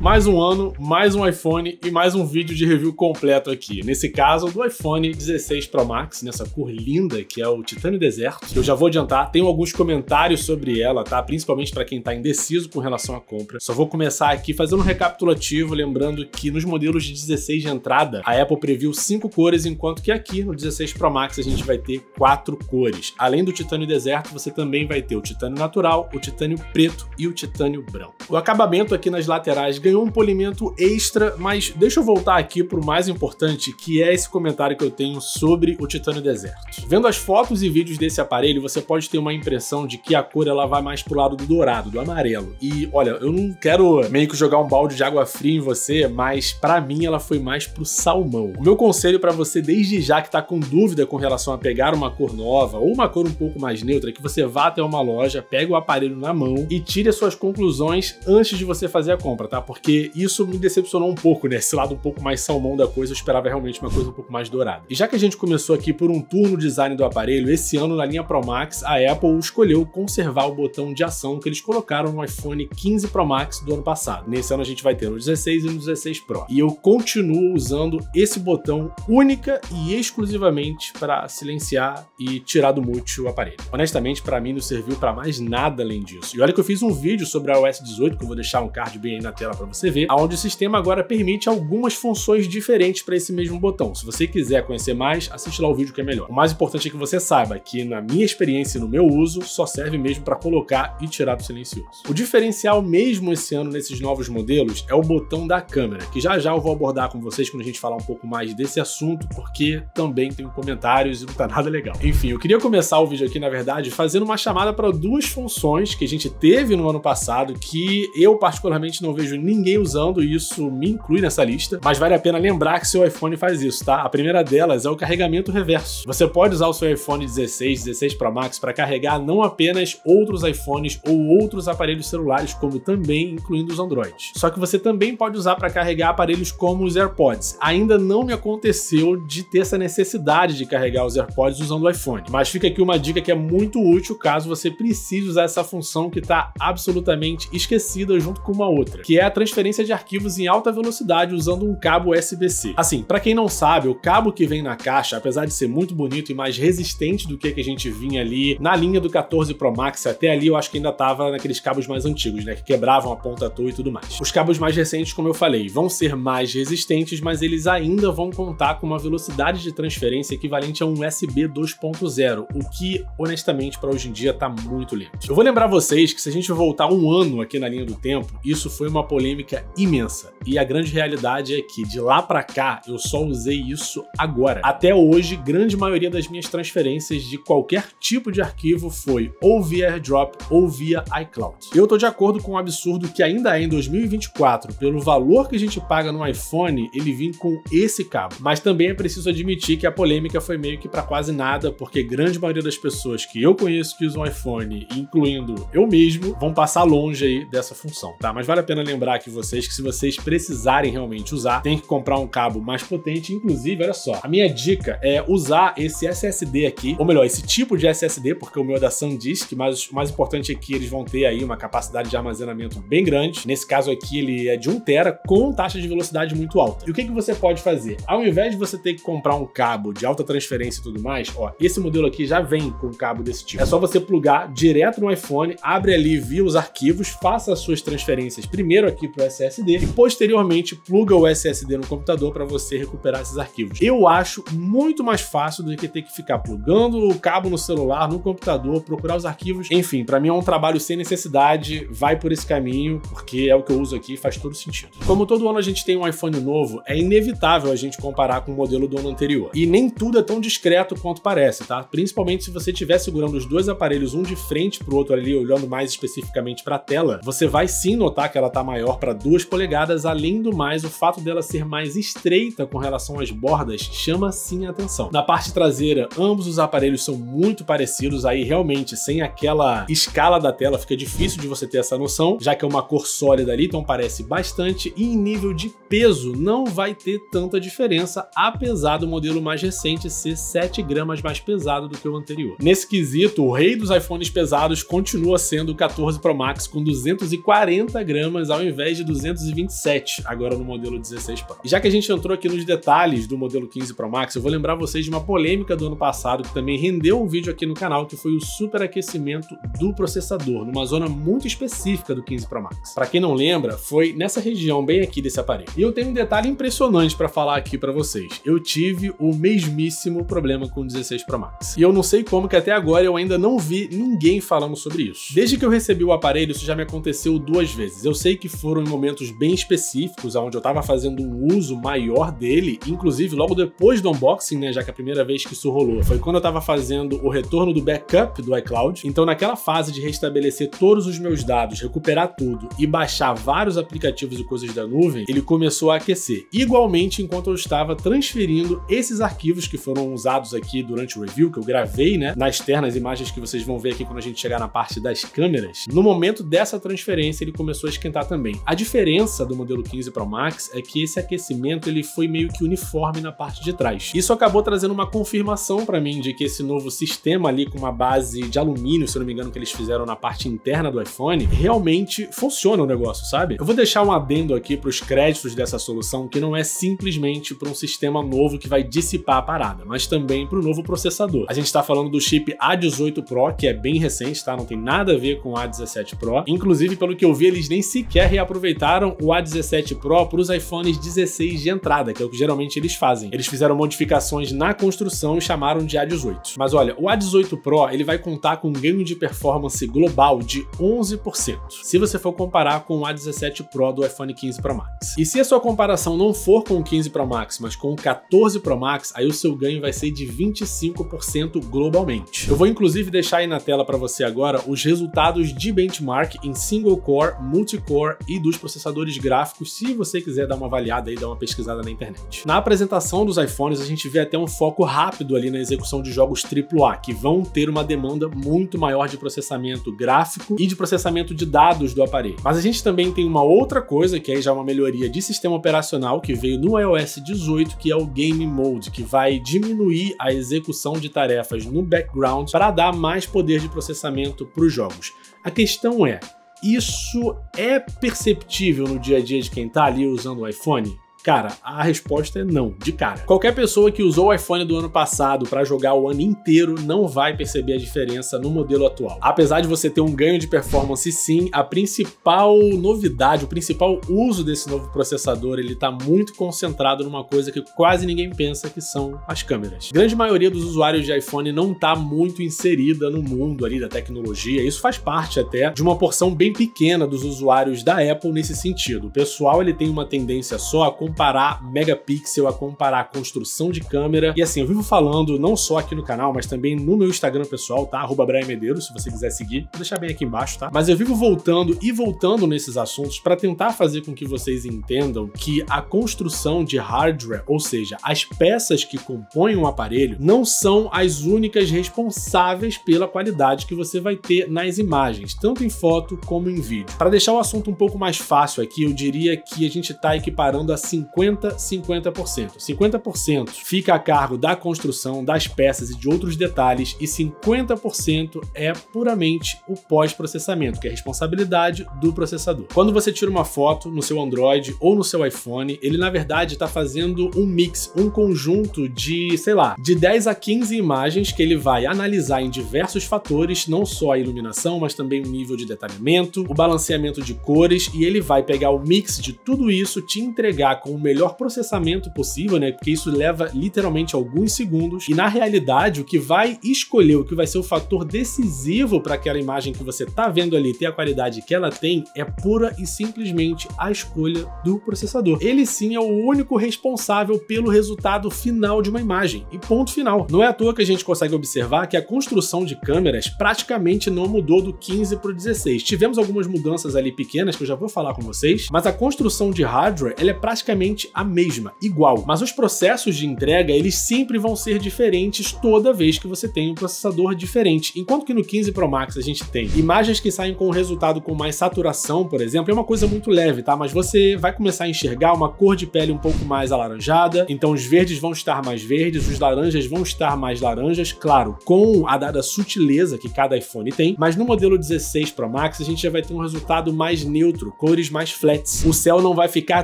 Mais um ano, mais um iPhone e mais um vídeo de review completo aqui. Nesse caso, do iPhone 16 Pro Max, nessa cor linda que é o Titânio Deserto. Eu já vou adiantar, tenho alguns comentários sobre ela, tá? Principalmente para quem tá indeciso com relação à compra. Só vou começar aqui fazendo um recapitulativo, lembrando que nos modelos de 16 de entrada, a Apple previu 5 cores, enquanto que aqui no 16 Pro Max a gente vai ter 4 cores. Além do Titânio Deserto, você também vai ter o Titânio Natural, o Titânio Preto e o Titânio Branco. O acabamento aqui nas laterais ganhou um polimento extra, mas deixa eu voltar aqui para o mais importante, que é esse comentário que eu tenho sobre o Titânio Deserto. Vendo as fotos e vídeos desse aparelho, você pode ter uma impressão de que a cor ela vai mais pro lado do dourado, do amarelo. E olha, eu não quero meio que jogar um balde de água fria em você, mas para mim ela foi mais pro salmão. O meu conselho para você desde já que tá com dúvida com relação a pegar uma cor nova ou uma cor um pouco mais neutra, é que você vá até uma loja, pegue o aparelho na mão e tire as suas conclusões antes de você fazer a compra, tá? Porque isso me decepcionou um pouco, né? Esse lado um pouco mais salmão da coisa, eu esperava realmente uma coisa um pouco mais dourada. E já que a gente começou aqui por um tour no design do aparelho, esse ano na linha Pro Max, a Apple escolheu conservar o botão de ação que eles colocaram no iPhone 15 Pro Max do ano passado. Nesse ano a gente vai ter no 16 e no 16 Pro. E eu continuo usando esse botão única e exclusivamente para silenciar e tirar do mute o aparelho. Honestamente, para mim não serviu para mais nada além disso. E olha que eu fiz um vídeo sobre a iOS 18, que eu vou deixar um card bem aí na tela para você ver, onde o sistema agora permite algumas funções diferentes para esse mesmo botão. Se você quiser conhecer mais, assiste lá o vídeo que é melhor. O mais importante é que você saiba que na minha experiência e no meu uso, só serve mesmo para colocar e tirar do silencioso. O diferencial mesmo esse ano nesses novos modelos é o botão da câmera, que já já eu vou abordar com vocês quando a gente falar um pouco mais desse assunto, porque também tem comentários e não tá nada legal. Enfim, eu queria começar o vídeo aqui, na verdade, fazendo uma chamada para duas funções que a gente teve no ano passado, que eu particularmente não vejo ninguém usando, e isso me inclui nessa lista, mas vale a pena lembrar que seu iPhone faz isso, tá? A primeira delas é o carregamento reverso. Você pode usar o seu iPhone 16, 16 Pro Max para carregar não apenas outros iPhones ou outros aparelhos celulares, como também incluindo os Androids. Só que você também pode usar para carregar aparelhos como os AirPods. Ainda não me aconteceu de ter essa necessidade de carregar os AirPods usando o iPhone, mas fica aqui uma dica que é muito útil caso você precise usar essa função que está absolutamente esquecida junto com uma outra, que é a transferência de arquivos em alta velocidade usando um cabo USB-C. Assim, para quem não sabe, o cabo que vem na caixa, apesar de ser muito bonito e mais resistente do que a gente vinha ali na linha do 14 Pro Max, até ali eu acho que ainda tava naqueles cabos mais antigos, né, que quebravam a ponta à toa e tudo mais. Os cabos mais recentes, como eu falei, vão ser mais resistentes, mas eles ainda vão contar com uma velocidade de transferência equivalente a um USB 2.0, o que, honestamente, para hoje em dia tá muito lento. Eu vou lembrar vocês que se a gente voltar um ano aqui na linha do tempo, isso foi uma polêmica imensa, e a grande realidade é que de lá pra cá eu só usei isso agora. Até hoje, grande maioria das minhas transferências de qualquer tipo de arquivo foi ou via AirDrop ou via iCloud. Eu tô de acordo com o absurdo que ainda é em 2024, pelo valor que a gente paga no iPhone, ele vir com esse cabo. Mas também é preciso admitir que a polêmica foi meio que pra quase nada, porque grande maioria das pessoas que eu conheço que usam iPhone, incluindo eu mesmo, vão passar longe aí dessa função, tá? Mas vale a pena lembrar aqui vocês que se vocês precisarem realmente usar, tem que comprar um cabo mais potente. Inclusive, olha só, a minha dica é usar esse SSD aqui, ou melhor, esse tipo de SSD, porque o meu é da SanDisk, mas o mais importante é que eles vão ter aí uma capacidade de armazenamento bem grande. Nesse caso aqui, ele é de 1 TB com taxa de velocidade muito alta. E o que você pode fazer? Ao invés de você ter que comprar um cabo de alta transferência e tudo mais, ó, esse modelo aqui já vem com um cabo desse tipo. É só você plugar direto no iPhone, abre ali via os arquivos, faça as suas transferências primeiro aqui pro SSD e posteriormente pluga o SSD no computador para você recuperar esses arquivos. Eu acho muito mais fácil do que ter que ficar plugando o cabo no celular, no computador, procurar os arquivos. Enfim, para mim é um trabalho sem necessidade, vai por esse caminho, porque é o que eu uso aqui, faz todo sentido. Como todo ano a gente tem um iPhone novo, é inevitável a gente comparar com o modelo do ano anterior. E nem tudo é tão discreto quanto parece, tá? Principalmente se você estiver segurando os dois aparelhos um de frente pro outro ali, olhando mais especificamente para a tela, você vai sim notar que ela tá maior para 2 polegadas. Além do mais, o fato dela ser mais estreita com relação às bordas chama sim a atenção. Na parte traseira, ambos os aparelhos são muito parecidos, aí realmente sem aquela escala da tela fica difícil de você ter essa noção, já que é uma cor sólida ali, então parece bastante, e em nível de peso não vai ter tanta diferença, apesar do modelo mais recente ser 7 gramas mais pesado do que o anterior. Nesse quesito, o rei dos iPhones pesados continua sendo o 14 Pro Max com 240 gramas ao invés invés de 227 agora no modelo 16 Pro. E já que a gente entrou aqui nos detalhes do modelo 15 Pro Max, eu vou lembrar vocês de uma polêmica do ano passado que também rendeu um vídeo aqui no canal, que foi o superaquecimento do processador, numa zona muito específica do 15 Pro Max. Para quem não lembra, foi nessa região bem aqui desse aparelho. E eu tenho um detalhe impressionante para falar aqui para vocês. Eu tive o mesmíssimo problema com o 16 Pro Max. E eu não sei como que até agora eu ainda não vi ninguém falando sobre isso. Desde que eu recebi o aparelho, isso já me aconteceu 2 vezes. Eu sei que foram em momentos bem específicos, onde eu estava fazendo um uso maior dele, inclusive logo depois do unboxing, né, já que a primeira vez que isso rolou foi quando eu estava fazendo o retorno do backup do iCloud. Então naquela fase de restabelecer todos os meus dados, recuperar tudo e baixar vários aplicativos e coisas da nuvem, ele começou a aquecer. Igualmente, enquanto eu estava transferindo esses arquivos que foram usados aqui durante o review, que eu gravei, né, na externa, as imagens que vocês vão ver aqui quando a gente chegar na parte das câmeras, no momento dessa transferência ele começou a esquentar também. A diferença do modelo 15 Pro Max é que esse aquecimento ele foi meio que uniforme na parte de trás. Isso acabou trazendo uma confirmação para mim de que esse novo sistema ali com uma base de alumínio, se eu não me engano, que eles fizeram na parte interna do iPhone, realmente funciona o negócio, sabe? Eu vou deixar um adendo aqui para os créditos dessa solução, que não é simplesmente para um sistema novo que vai dissipar a parada, mas também para o novo processador. A gente está falando do chip A18 Pro, que é bem recente, tá? Não tem nada a ver com o A17 Pro. Inclusive, pelo que eu vi, eles nem sequer reaproveitaram o A17 Pro para os iPhones 16 de entrada, que é o que geralmente eles fazem. Eles fizeram modificações na construção e chamaram de A18. Mas olha, o A18 Pro ele vai contar com um ganho de performance global de 11%, se você for comparar com o A17 Pro do iPhone 15 Pro Max. E se a sua comparação não for com o 15 Pro Max, mas com o 14 Pro Max, aí o seu ganho vai ser de 25% globalmente. Eu vou inclusive deixar aí na tela para você agora os resultados de benchmark em single core, multicore e dos processadores gráficos, se você quiser dar uma avaliada e dar uma pesquisada na internet. Na apresentação dos iPhones, a gente vê até um foco rápido ali na execução de jogos AAA, que vão ter uma demanda muito maior de processamento gráfico e de processamento de dados do aparelho. Mas a gente também tem uma outra coisa, que aí já é uma melhoria de sistema operacional, que veio no iOS 18, que é o Game Mode, que vai diminuir a execução de tarefas no background para dar mais poder de processamento para os jogos. A questão é, isso é perceptível no dia a dia de quem está ali usando o iPhone? Cara, a resposta é não, de cara. Qualquer pessoa que usou o iPhone do ano passado para jogar o ano inteiro não vai perceber a diferença no modelo atual. Apesar de você ter um ganho de performance sim, a principal novidade, o principal uso desse novo processador, ele tá muito concentrado numa coisa que quase ninguém pensa, que são as câmeras. A grande maioria dos usuários de iPhone não tá muito inserida no mundo ali da tecnologia, isso faz parte até de uma porção bem pequena dos usuários da Apple nesse sentido. O pessoal, ele tem uma tendência só a comparar megapixel, a comparar a construção de câmera. E assim, eu vivo falando não só aqui no canal, mas também no meu Instagram pessoal, tá? @BrianMedeiros, se você quiser seguir. Vou deixar bem aqui embaixo, tá? Mas eu vivo voltando nesses assuntos para tentar fazer com que vocês entendam que a construção de hardware, ou seja, as peças que compõem o aparelho, não são as únicas responsáveis pela qualidade que você vai ter nas imagens, tanto em foto como em vídeo. Para deixar o assunto um pouco mais fácil aqui, eu diria que a gente está equiparando a 50%. 50% fica a cargo da construção, das peças e de outros detalhes, e 50% é puramente o pós-processamento, que é a responsabilidade do processador. Quando você tira uma foto no seu Android ou no seu iPhone, ele na verdade está fazendo um mix, um conjunto de, sei lá, de 10 a 15 imagens que ele vai analisar em diversos fatores, não só a iluminação, mas também o nível de detalhamento, o balanceamento de cores, e ele vai pegar o mix de tudo isso, te entregar com o melhor processamento possível, né? Porque isso leva literalmente alguns segundos, e na realidade o que vai escolher, o que vai ser o fator decisivo para aquela imagem que você tá vendo ali ter a qualidade que ela tem, é pura e simplesmente a escolha do processador. Ele sim é o único responsável pelo resultado final de uma imagem, e ponto final. Não é à toa que a gente consegue observar que a construção de câmeras praticamente não mudou do 15 para o 16. Tivemos algumas mudanças ali pequenas que eu já vou falar com vocês, mas a construção de hardware ela é praticamente praticamente a mesma, igual, mas os processos de entrega, eles sempre vão ser diferentes toda vez que você tem um processador diferente. Enquanto que no 15 Pro Max a gente tem imagens que saem com um resultado com mais saturação, por exemplo, é uma coisa muito leve, tá? Mas você vai começar a enxergar uma cor de pele um pouco mais alaranjada, então os verdes vão estar mais verdes, os laranjas vão estar mais laranjas, claro, com a dada sutileza que cada iPhone tem, mas no modelo 16 Pro Max a gente já vai ter um resultado mais neutro, cores mais flats. O céu não vai ficar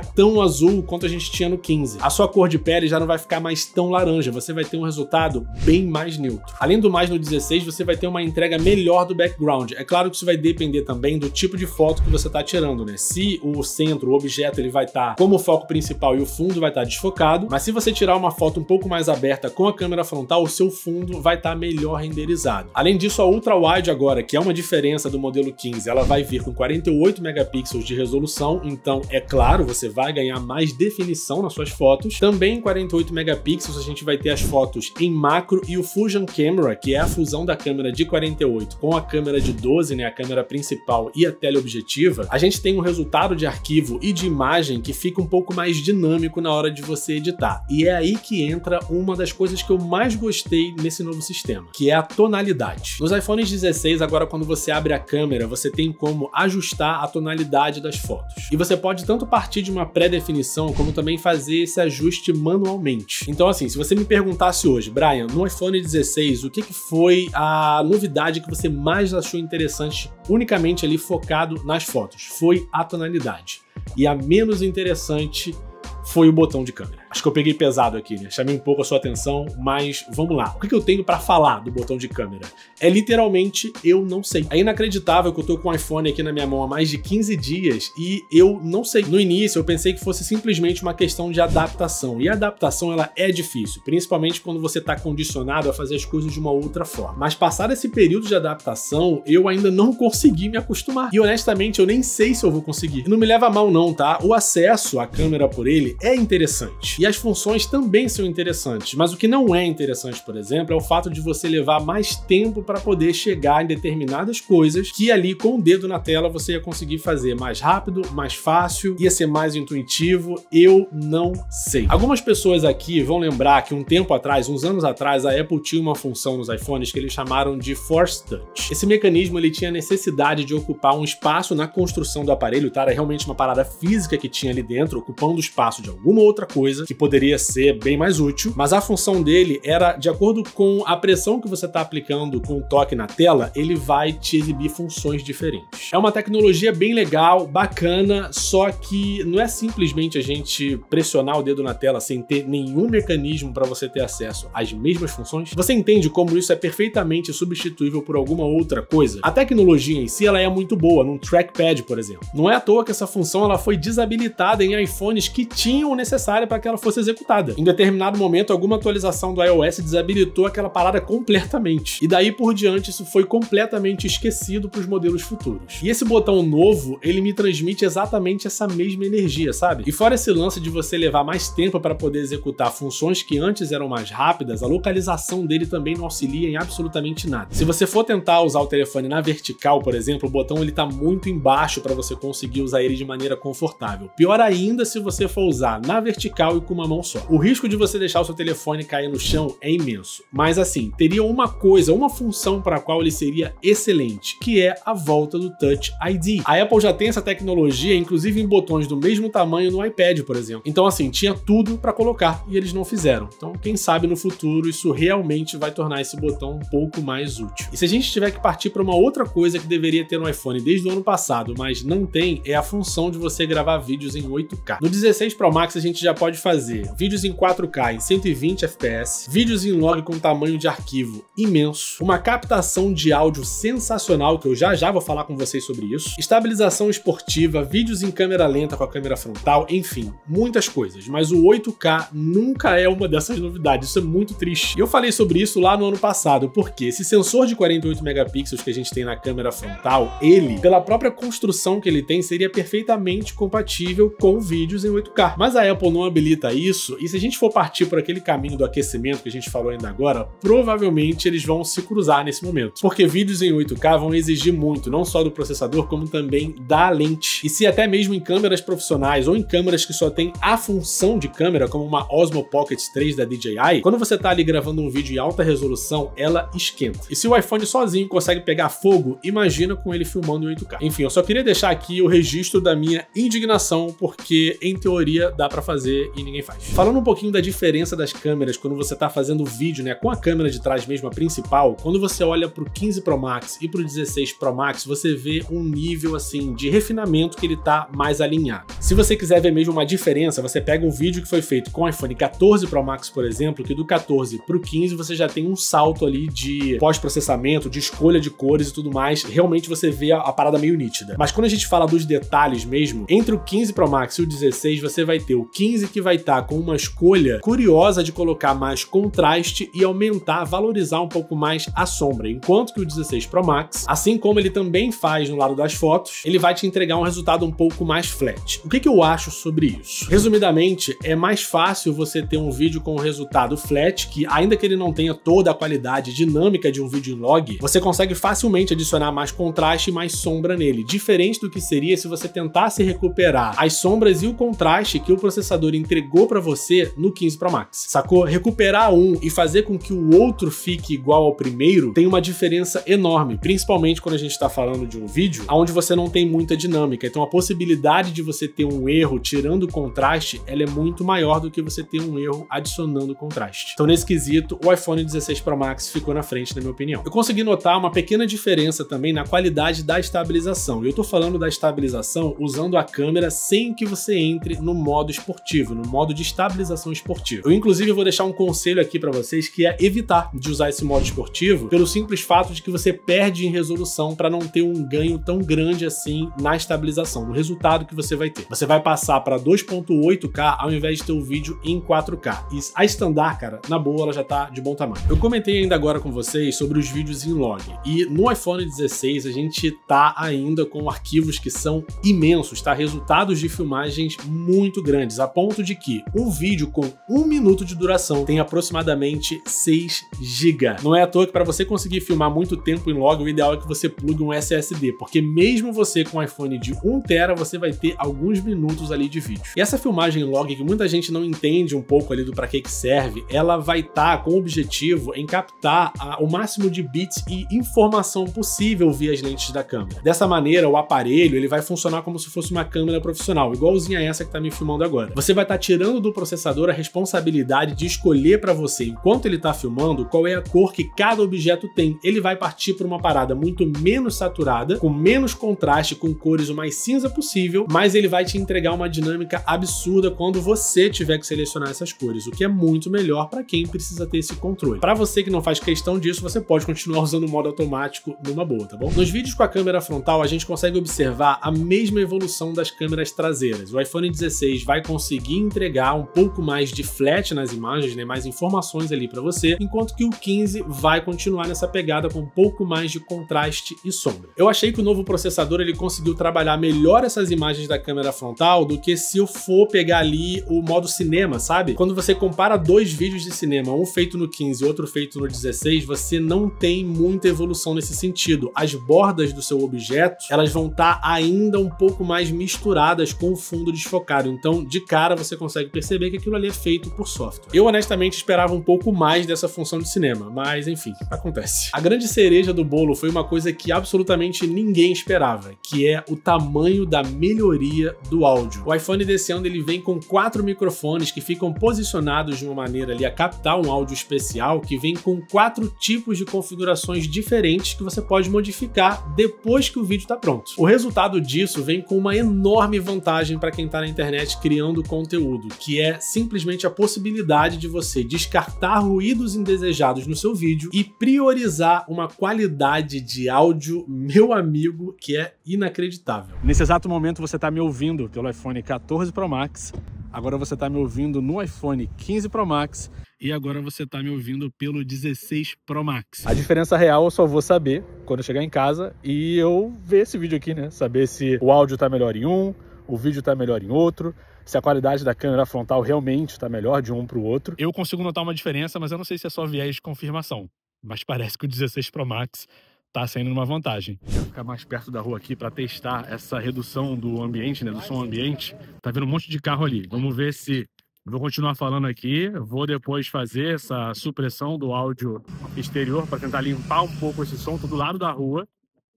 tão azul quanto a gente tinha no 15. A sua cor de pele já não vai ficar mais tão laranja, você vai ter um resultado bem mais neutro. Além do mais, no 16 você vai ter uma entrega melhor do background. É claro que isso vai depender também do tipo de foto que você está tirando, né? Se o centro, o objeto, ele vai estar como foco principal e o fundo vai estar desfocado, mas se você tirar uma foto um pouco mais aberta com a câmera frontal, o seu fundo vai estar melhor renderizado. Além disso, a Ultra Wide agora, que é uma diferença do modelo 15, ela vai vir com 48 megapixels de resolução, então é claro, você vai ganhar mais definição nas suas fotos. Também em 48 megapixels a gente vai ter as fotos em macro e o Fusion Camera, que é a fusão da câmera de 48 com a câmera de 12, né, a câmera principal e a teleobjetiva. A gente tem um resultado de arquivo e de imagem que fica um pouco mais dinâmico na hora de você editar. E é aí que entra uma das coisas que eu mais gostei nesse novo sistema, que é a tonalidade. Nos iPhones 16, agora quando você abre a câmera, você tem como ajustar a tonalidade das fotos. E você pode tanto partir de uma pré-definição, como também fazer esse ajuste manualmente. Então assim, se você me perguntasse hoje, Brian, no iPhone 16, o que foi a novidade que você mais achou interessante unicamente ali focado nas fotos? Foi a tonalidade. E a menos interessante foi o botão de câmera. Acho que eu peguei pesado aqui, né? Chamei um pouco a sua atenção, mas vamos lá. O que eu tenho pra falar do botão de câmera? É literalmente, eu não sei. É inacreditável que eu tô com o iPhone aqui na minha mão há mais de 15 dias e eu não sei. No início eu pensei que fosse simplesmente uma questão de adaptação. E a adaptação, ela é difícil, principalmente quando você tá condicionado a fazer as coisas de uma outra forma. Mas passado esse período de adaptação, eu ainda não consegui me acostumar. E honestamente, eu nem sei se eu vou conseguir. E não me leva a mal não, tá? O acesso à câmera por ele é interessante. E as funções também são interessantes, mas o que não é interessante, por exemplo, é o fato de você levar mais tempo para poder chegar em determinadas coisas que ali com o dedo na tela você ia conseguir fazer mais rápido, mais fácil, ia ser mais intuitivo, eu não sei. Algumas pessoas aqui vão lembrar que um tempo atrás, uns anos atrás, a Apple tinha uma função nos iPhones que eles chamaram de Force Touch. Esse mecanismo ele tinha necessidade de ocupar um espaço na construção do aparelho, tá? Era realmente uma parada física que tinha ali dentro, ocupando o espaço de alguma outra coisa, que poderia ser bem mais útil, mas a função dele era, de acordo com a pressão que você está aplicando com o toque na tela, ele vai te exibir funções diferentes. É uma tecnologia bem legal, bacana, só que não é simplesmente a gente pressionar o dedo na tela sem ter nenhum mecanismo para você ter acesso às mesmas funções. Você entende como isso é perfeitamente substituível por alguma outra coisa? A tecnologia em si ela é muito boa, num trackpad, por exemplo. Não é à toa que essa função ela foi desabilitada em iPhones que tinham o necessário para que ela fosse executada. Em determinado momento, alguma atualização do iOS desabilitou aquela parada completamente. E daí por diante, isso foi completamente esquecido para os modelos futuros. E esse botão novo, ele me transmite exatamente essa mesma energia, sabe? E fora esse lance de você levar mais tempo para poder executar funções que antes eram mais rápidas, a localização dele também não auxilia em absolutamente nada. Se você for tentar usar o telefone na vertical, por exemplo, o botão ele tá muito embaixo para você conseguir usar ele de maneira confortável. Pior ainda se você for usar na vertical e com uma mão só. O risco de você deixar o seu telefone cair no chão é imenso. Mas assim, teria uma coisa, uma função para a qual ele seria excelente, que é a volta do Touch ID. A Apple já tem essa tecnologia, inclusive em botões do mesmo tamanho no iPad, por exemplo. Então assim, tinha tudo para colocar e eles não fizeram. Então quem sabe no futuro isso realmente vai tornar esse botão um pouco mais útil. E se a gente tiver que partir para uma outra coisa que deveria ter no iPhone desde o ano passado, mas não tem, é a função de você gravar vídeos em 8K. No 16 Pro Max a gente já pode fazer vídeos em 4K em 120 fps, vídeos em log com tamanho de arquivo imenso, uma captação de áudio sensacional, que eu já vou falar com vocês sobre isso, estabilização esportiva, vídeos em câmera lenta com a câmera frontal, enfim, muitas coisas, mas o 8K nunca é uma dessas novidades, isso é muito triste. E eu falei sobre isso lá no ano passado, porque esse sensor de 48 megapixels que a gente tem na câmera frontal, ele, pela própria construção que ele tem, seria perfeitamente compatível com vídeos em 8K, mas a Apple não habilita limita isso, e se a gente for partir por aquele caminho do aquecimento que a gente falou ainda agora, provavelmente eles vão se cruzar nesse momento. Porque vídeos em 8K vão exigir muito, não só do processador, como também da lente. E se até mesmo em câmeras profissionais ou em câmeras que só tem a função de câmera, como uma Osmo Pocket 3 da DJI, quando você tá ali gravando um vídeo em alta resolução, ela esquenta. E se o iPhone sozinho consegue pegar fogo, imagina com ele filmando em 8K. Enfim, eu só queria deixar aqui o registro da minha indignação, porque em teoria dá pra fazer e ninguém faz. Falando um pouquinho da diferença das câmeras quando você tá fazendo vídeo, né, com a câmera de trás mesmo, a principal, quando você olha pro 15 Pro Max e pro 16 Pro Max, você vê um nível assim de refinamento que ele tá mais alinhado. Se você quiser ver mesmo uma diferença, você pega um vídeo que foi feito com o iPhone 14 Pro Max, por exemplo, que do 14 pro 15 você já tem um salto ali de pós-processamento, de escolha de cores e tudo mais. Realmente você vê a parada meio nítida. Mas quando a gente fala dos detalhes mesmo, entre o 15 Pro Max e o 16, você vai ter o 15 que vai estar com uma escolha curiosa de colocar mais contraste e aumentar, valorizar um pouco mais a sombra, enquanto que o 16 Pro Max, assim como ele também faz no lado das fotos, ele vai te entregar um resultado um pouco mais flat. O que eu acho sobre isso? Resumidamente, é mais fácil você ter um vídeo com um resultado flat, que ainda que ele não tenha toda a qualidade dinâmica de um vídeo em log, você consegue facilmente adicionar mais contraste e mais sombra nele, diferente do que seria se você tentasse recuperar as sombras e o contraste que o processador entregou para você no 15 Pro Max. Sacou? Recuperar um e fazer com que o outro fique igual ao primeiro tem uma diferença enorme, principalmente quando a gente está falando de um vídeo onde você não tem muita dinâmica. Então a possibilidade de você ter um erro tirando o contraste, ela é muito maior do que você ter um erro adicionando o contraste. Então nesse quesito, o iPhone 16 Pro Max ficou na frente, na minha opinião. Eu consegui notar uma pequena diferença também na qualidade da estabilização. Eu tô falando da estabilização usando a câmera sem que você entre no modo esportivo, no modo de estabilização esportiva. Eu inclusive vou deixar um conselho aqui para vocês, que é evitar de usar esse modo esportivo pelo simples fato de que você perde em resolução para não ter um ganho tão grande assim na estabilização, no resultado que você vai ter. Você vai passar para 2.8K ao invés de ter o vídeo em 4K. E a standard, cara, na boa, ela já tá de bom tamanho. Eu comentei ainda agora com vocês sobre os vídeos em log. E no iPhone 16 a gente tá ainda com arquivos que são imensos, tá? Resultados de filmagens muito grandes, a ponto de que um vídeo com 1 minuto de duração tem aproximadamente 6 GB. Não é à toa que para você conseguir filmar muito tempo em log, o ideal é que você plugue um SSD, porque mesmo você com um iPhone de 1 TB, você vai ter alguns minutos ali de vídeo. E essa filmagem em log, que muita gente não entende um pouco ali do para que serve, ela vai estar com o objetivo em captar o máximo de bits e informação possível via as lentes da câmera. Dessa maneira, o aparelho ele vai funcionar como se fosse uma câmera profissional, igualzinha a essa que tá me filmando agora. Você vai estar tirando do processador a responsabilidade de escolher para você, enquanto ele tá filmando, qual é a cor que cada objeto tem. Ele vai partir para uma parada muito menos saturada, com menos contraste, com cores o mais cinza possível, mas ele vai te entregar uma dinâmica absurda quando você tiver que selecionar essas cores, o que é muito melhor para quem precisa ter esse controle. Para você que não faz questão disso, você pode continuar usando o modo automático numa boa, tá bom? Nos vídeos com a câmera frontal, a gente consegue observar a mesma evolução das câmeras traseiras. O iPhone 16 vai conseguir entregar um pouco mais de flat nas imagens, né, mais informações ali para você, enquanto que o 15 vai continuar nessa pegada com um pouco mais de contraste e sombra. Eu achei que o novo processador ele conseguiu trabalhar melhor essas imagens da câmera frontal do que se eu for pegar ali o modo cinema, sabe? Quando você compara dois vídeos de cinema, um feito no 15 e outro feito no 16, você não tem muita evolução nesse sentido. As bordas do seu objeto, elas vão estar ainda um pouco mais misturadas com o fundo desfocado. Então, de cara, você consegue perceber que aquilo ali é feito por software. Eu, honestamente, esperava um pouco mais dessa função de cinema, mas, enfim, acontece. A grande cereja do bolo foi uma coisa que absolutamente ninguém esperava, que é o tamanho da melhoria do áudio. O iPhone desse ano, ele vem com 4 microfones que ficam posicionados de uma maneira ali a captar um áudio especial, que vem com 4 tipos de configurações diferentes que você pode modificar depois que o vídeo está pronto. O resultado disso vem com uma enorme vantagem para quem está na internet criando conteúdo, que é simplesmente a possibilidade de você descartar ruídos indesejados no seu vídeo e priorizar uma qualidade de áudio, meu amigo, que é inacreditável. Nesse exato momento você está me ouvindo pelo iPhone 14 Pro Max, agora você está me ouvindo no iPhone 15 Pro Max e agora você está me ouvindo pelo 16 Pro Max. A diferença real eu só vou saber quando eu chegar em casa e eu ver esse vídeo aqui, né? Saber se o áudio tá melhor em um, o vídeo tá melhor em outro, se a qualidade da câmera frontal realmente está melhor de um para o outro. Eu consigo notar uma diferença, mas eu não sei se é só viés de confirmação. Mas parece que o 16 Pro Max tá saindo numa vantagem. Vou ficar mais perto da rua aqui para testar essa redução do ambiente, né, do som ambiente. Tá vendo um monte de carro ali. Vamos ver se... Vou continuar falando aqui, vou depois fazer essa supressão do áudio exterior para tentar limpar um pouco esse som. Tô do lado da rua,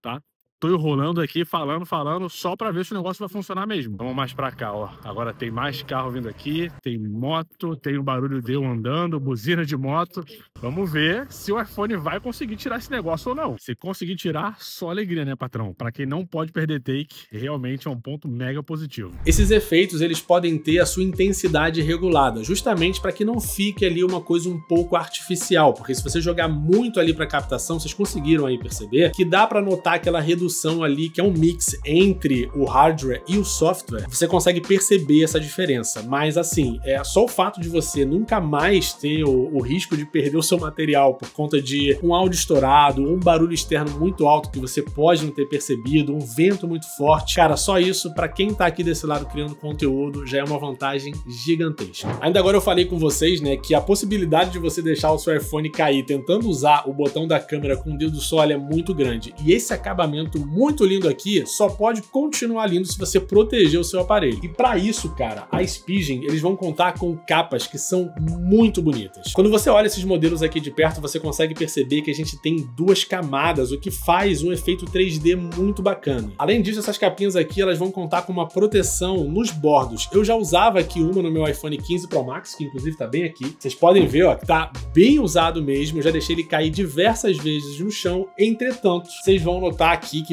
tá? Tô enrolando aqui, falando, só pra ver se o negócio vai funcionar mesmo. Vamos mais pra cá, ó. Agora tem mais carro vindo aqui, tem moto, tem o barulho de eu andando, buzina de moto. Vamos ver se o iPhone vai conseguir tirar esse negócio ou não. Se conseguir tirar, só alegria, né, patrão? Pra quem não pode perder take, realmente é um ponto mega positivo. Esses efeitos, eles podem ter a sua intensidade regulada, justamente para que não fique ali uma coisa um pouco artificial, porque se você jogar muito ali pra captação, vocês conseguiram aí perceber que dá pra notar aquela redução ali, que é um mix entre o hardware e o software. Você consegue perceber essa diferença, mas assim, é só o fato de você nunca mais ter o risco de perder o seu material por conta de um áudio estourado, um barulho externo muito alto que você pode não ter percebido, um vento muito forte. Cara, só isso, para quem tá aqui desse lado criando conteúdo, já é uma vantagem gigantesca. Ainda agora eu falei com vocês, né, que a possibilidade de você deixar o seu iPhone cair tentando usar o botão da câmera com o dedo só é muito grande. E esse acabamento muito lindo aqui só pode continuar lindo se você proteger o seu aparelho. E para isso, cara, a Spigen, eles vão contar com capas que são muito bonitas. Quando você olha esses modelos aqui de perto, você consegue perceber que a gente tem duas camadas, o que faz um efeito 3D muito bacana. Além disso, essas capinhas aqui, elas vão contar com uma proteção nos bordos. Eu já usava aqui uma no meu iPhone 15 Pro Max, que inclusive tá bem aqui. Vocês podem ver, ó, que tá bem usado mesmo. Eu já deixei ele cair diversas vezes no chão. Entretanto, vocês vão notar aqui que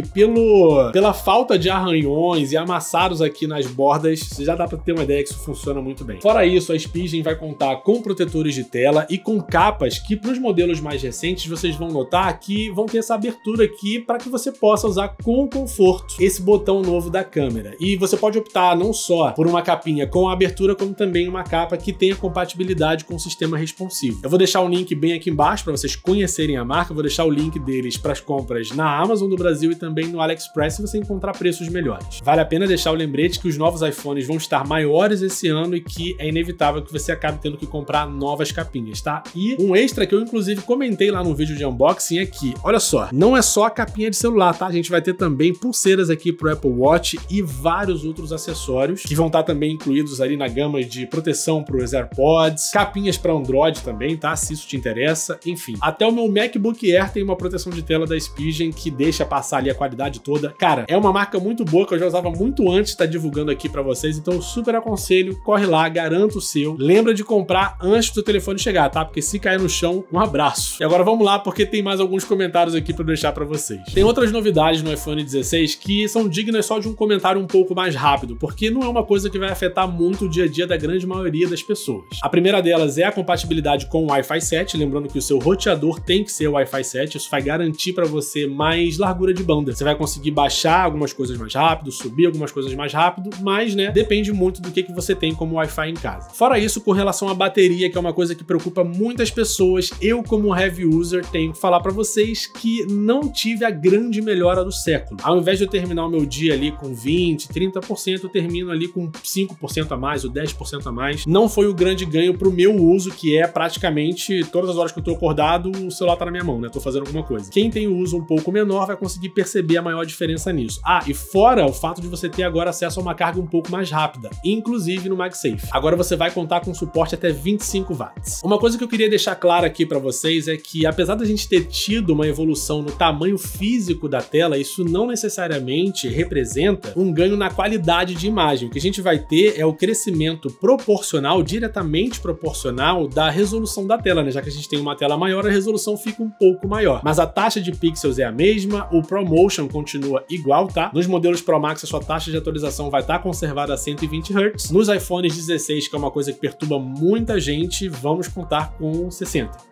pela falta de arranhões e amassados aqui nas bordas, já dá para ter uma ideia que isso funciona muito bem. Fora isso, a Spigen vai contar com protetores de tela e com capas que para os modelos mais recentes vocês vão notar que vão ter essa abertura aqui para que você possa usar com conforto esse botão novo da câmera. E você pode optar não só por uma capinha com a abertura, como também uma capa que tenha compatibilidade com o sistema responsivo. Eu vou deixar o link bem aqui embaixo para vocês conhecerem a marca, eu vou deixar o link deles para as compras na Amazon do Brasil e também no AliExpress se você encontrar preços melhores. Vale a pena deixar o lembrete que os novos iPhones vão estar maiores esse ano e que é inevitável que você acabe tendo que comprar novas capinhas, tá? E um extra que eu inclusive comentei lá no vídeo de unboxing é que, olha só, não é só a capinha de celular, tá? A gente vai ter também pulseiras aqui pro Apple Watch e vários outros acessórios que vão estar também incluídos ali na gama de proteção pros AirPods, capinhas para Android também, tá? Se isso te interessa, enfim. Até o meu MacBook Air tem uma proteção de tela da Spigen que deixa passar ali a qualidade toda. Cara, é uma marca muito boa que eu já usava muito antes de estar divulgando aqui pra vocês, então eu super aconselho, corre lá, garanta o seu. Lembra de comprar antes do seu telefone chegar, tá? Porque se cair no chão, um abraço. E agora vamos lá, porque tem mais alguns comentários aqui pra eu deixar pra vocês. Tem outras novidades no iPhone 16 que são dignas só de um comentário um pouco mais rápido, porque não é uma coisa que vai afetar muito o dia a dia da grande maioria das pessoas. A primeira delas é a compatibilidade com o Wi-Fi 7, lembrando que o seu roteador tem que ser o Wi-Fi 7, isso vai garantir pra você mais largura de banda. Você vai conseguir baixar algumas coisas mais rápido, subir algumas coisas mais rápido, mas, né, depende muito do que você tem como Wi-Fi em casa. Fora isso, com relação à bateria, que é uma coisa que preocupa muitas pessoas, eu, como heavy user, tenho que falar pra vocês que não tive a grande melhora do século. Ao invés de eu terminar o meu dia ali com 20%, 30%, eu termino ali com 5% a mais ou 10% a mais. Não foi o grande ganho pro meu uso, que é praticamente todas as horas que eu tô acordado, o celular tá na minha mão, né? Tô fazendo alguma coisa. Quem tem o uso um pouco menor vai conseguir perceber a maior diferença nisso. Ah, e fora o fato de você ter agora acesso a uma carga um pouco mais rápida, inclusive no MagSafe. Agora você vai contar com suporte até 25 watts. Uma coisa que eu queria deixar clara aqui para vocês é que, apesar da gente ter tido uma evolução no tamanho físico da tela, isso não necessariamente representa um ganho na qualidade de imagem. O que a gente vai ter é o crescimento proporcional, diretamente proporcional da resolução da tela, né? Já que a gente tem uma tela maior, a resolução fica um pouco maior. Mas a taxa de pixels é a mesma, o ProMotion continua igual, tá? Nos modelos Pro Max, a sua taxa de atualização vai estar conservada a 120 Hz. Nos iPhones 16, que é uma coisa que perturba muita gente, vamos contar com 60.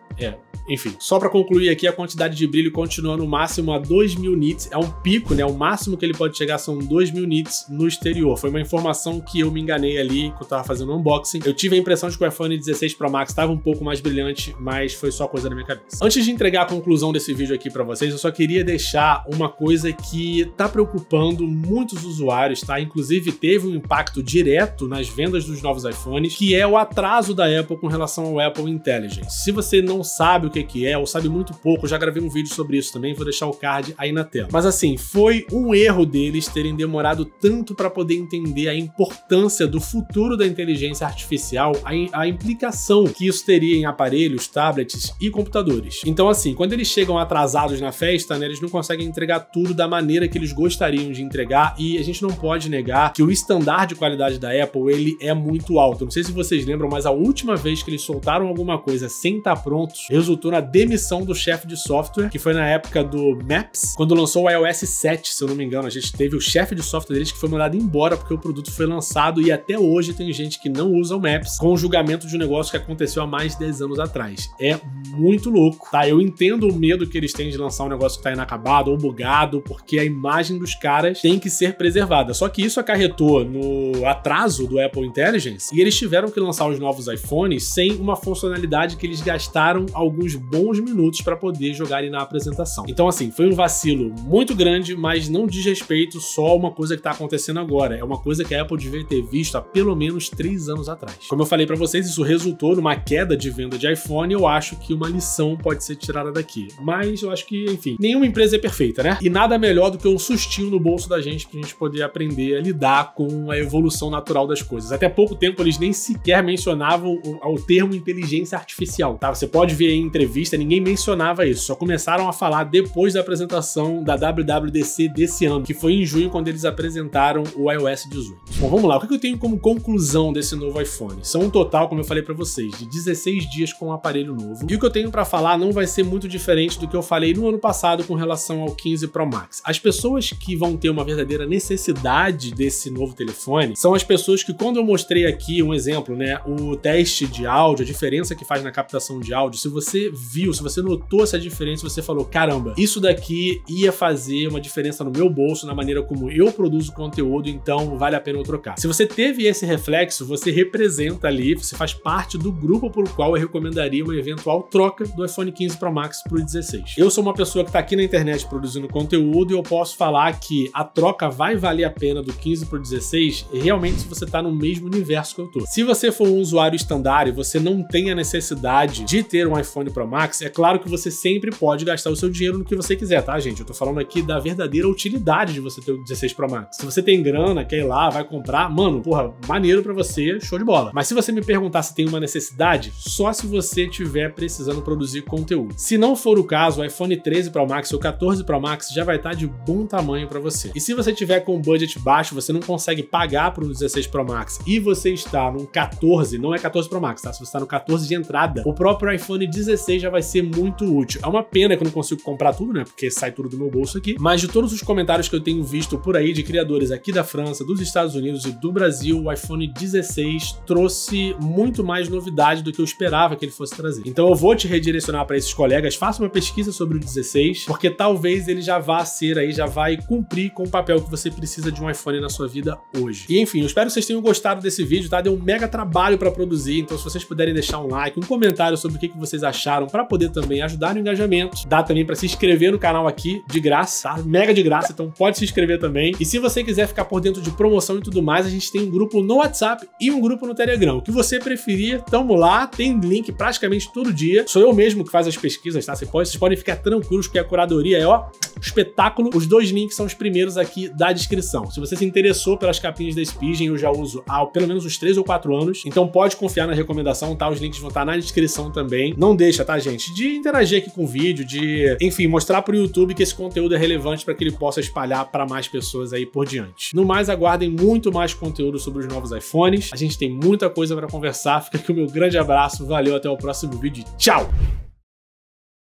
Enfim, só para concluir aqui, a quantidade de brilho continua no máximo a 2000 nits, é um pico, né? O máximo que ele pode chegar são 2000 nits no exterior. Foi uma informação que eu me enganei ali quando eu tava fazendo o unboxing. Eu tive a impressão de que o iPhone 16 Pro Max estava um pouco mais brilhante, mas foi só coisa da minha cabeça. Antes de entregar a conclusão desse vídeo aqui para vocês, eu só queria deixar uma coisa que tá preocupando muitos usuários, tá? Inclusive teve um impacto direto nas vendas dos novos iPhones, que é o atraso da Apple com relação ao Apple Intelligence. Se você não sabe o que é, ou sabe muito pouco, eu já gravei um vídeo sobre isso também, vou deixar o card aí na tela. Mas assim, foi um erro deles terem demorado tanto para poder entender a importância do futuro da inteligência artificial, a implicação que isso teria em aparelhos, tablets e computadores. Então assim, quando eles chegam atrasados na festa, né, eles não conseguem entregar tudo da maneira que eles gostariam de entregar, e a gente não pode negar que o estandarte de qualidade da Apple, ele é muito alto. Não sei se vocês lembram, mas a última vez que eles soltaram alguma coisa sem estar prontos, resultou na demissão do chefe de software, que foi na época do Maps, quando lançou o iOS 7, se eu não me engano. A gente teve o chefe de software deles que foi mandado embora porque o produto foi lançado, e até hoje tem gente que não usa o Maps, com o julgamento de um negócio que aconteceu há mais de 10 anos atrás. É muito louco, tá? Eu entendo o medo que eles têm de lançar um negócio que tá inacabado ou bugado, porque a imagem dos caras tem que ser preservada. Só que isso acarretou no atraso do Apple Intelligence, e eles tiveram que lançar os novos iPhones sem uma funcionalidade que eles gastaram alguns bons minutos para poder jogarem na apresentação. Então assim, foi um vacilo muito grande, mas não diz respeito só a uma coisa que tá acontecendo agora. É uma coisa que a Apple devia ter visto há pelo menos 3 anos atrás. Como eu falei para vocês, isso resultou numa queda de venda de iPhone, e eu acho que uma lição pode ser tirada daqui. Mas eu acho que, enfim, nenhuma empresa é perfeita, né? E nada melhor do que um sustinho no bolso da gente pra gente poder aprender a lidar com a evolução natural das coisas. Até pouco tempo eles nem sequer mencionavam o termo inteligência artificial, tá? Você pode ver aí em entrevista, ninguém mencionava isso, só começaram a falar depois da apresentação da WWDC desse ano, que foi em junho, quando eles apresentaram o iOS 18. Bom, vamos lá, o que eu tenho como conclusão desse novo iPhone? São um total, como eu falei pra vocês, de 16 dias com o aparelho novo, e o que eu tenho pra falar não vai ser muito diferente do que eu falei no ano passado com relação ao 15 Pro Max. As pessoas que vão ter uma verdadeira necessidade desse novo telefone são as pessoas que, quando eu mostrei aqui um exemplo, né, o teste de áudio, a diferença que faz na captação de áudio, se você viu, se você notou essa diferença, você falou, caramba, isso daqui ia fazer uma diferença no meu bolso, na maneira como eu produzo conteúdo, então vale a pena eu trocar. Se você teve esse reflexo, você representa ali, você faz parte do grupo pelo qual eu recomendaria uma eventual troca do iPhone 15 Pro Max pro 16. Eu sou uma pessoa que tá aqui na internet produzindo conteúdo, e eu posso falar que a troca vai valer a pena do 15 pro 16 realmente se você tá no mesmo universo que eu tô. Se você for um usuário standard e você não tem a necessidade de ter um iPhone Pro Max, é claro que você sempre pode gastar o seu dinheiro no que você quiser, tá, gente? Eu tô falando aqui da verdadeira utilidade de você ter o 16 Pro Max. Se você tem grana, quer ir lá, vai comprar, mano, porra, maneiro pra você, show de bola. Mas se você me perguntar se tem uma necessidade, só se você estiver precisando produzir conteúdo. Se não for o caso, o iPhone 13 Pro Max ou 14 Pro Max já vai estar de bom tamanho pra você. E se você tiver com um budget baixo, você não consegue pagar por um 16 Pro Max e você está num 14, não é 14 Pro Max, tá? Se você está no 14 de entrada, o próprio iPhone 16 já vai ser muito útil. É uma pena que eu não consigo comprar tudo, né? Porque sai tudo do meu bolso aqui. Mas de todos os comentários que eu tenho visto por aí de criadores aqui da França, dos Estados Unidos e do Brasil, o iPhone 16 trouxe muito mais novidade do que eu esperava que ele fosse trazer. Então eu vou te redirecionar para esses colegas, faça uma pesquisa sobre o 16, porque talvez ele já vá ser aí, já vai cumprir com o papel que você precisa de um iPhone na sua vida hoje. E enfim, eu espero que vocês tenham gostado desse vídeo, tá? Deu um mega trabalho para produzir, então se vocês puderem deixar um like, um comentário sobre o que vocês acharam, para poder também ajudar no engajamento, dá também para se inscrever no canal aqui de graça, tá? Mega de graça, então pode se inscrever também. E se você quiser ficar por dentro de promoção e tudo mais, a gente tem um grupo no WhatsApp e um grupo no Telegram. O que você preferir, tamo lá, tem link praticamente todo dia. Sou eu mesmo que faz as pesquisas, tá? Vocês podem ficar tranquilos que a curadoria é, ó, espetáculo. Os dois links são os primeiros aqui da descrição. Se você se interessou pelas capinhas da Spigen, eu já uso há pelo menos uns 3 ou 4 anos, então pode confiar na recomendação, tá? Os links vão estar na descrição também. Não deixa, tá, gente? De interagir aqui com o vídeo, de, enfim, mostrar pro YouTube que esse conteúdo é relevante para que ele possa espalhar para mais pessoas aí por diante. No mais, aguardem muito mais conteúdo sobre os novos iPhones. A gente tem muita coisa para conversar. Fica aqui o meu grande abraço. Valeu, até o próximo vídeo. Tchau!